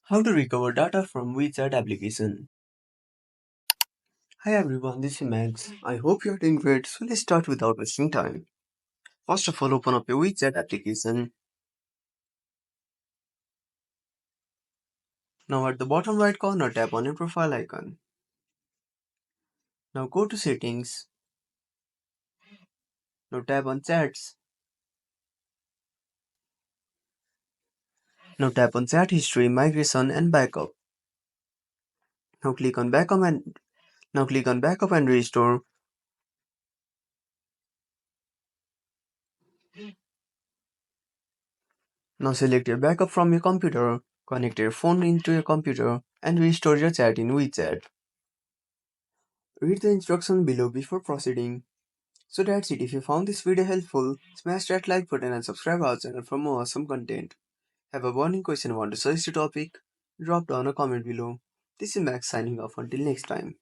How to recover data from WeChat application. Hi everyone, this is Max. I hope you're doing great. So let's start without wasting time. First of all, open up your WeChat application. Now at the bottom right corner, tap on your profile icon. Now go to settings. Now tap on chats. Now tap on chat history, migration and backup. Now click on backup and restore. Now select your backup from your computer. Connect your phone into your computer and restore your chat in WeChat. Read the instructions below before proceeding. So that's it. If you found this video helpful, smash that like button and subscribe our channel for more awesome content. Have a burning question or want to suggest a topic? Drop down a comment below. This is Max signing off until next time.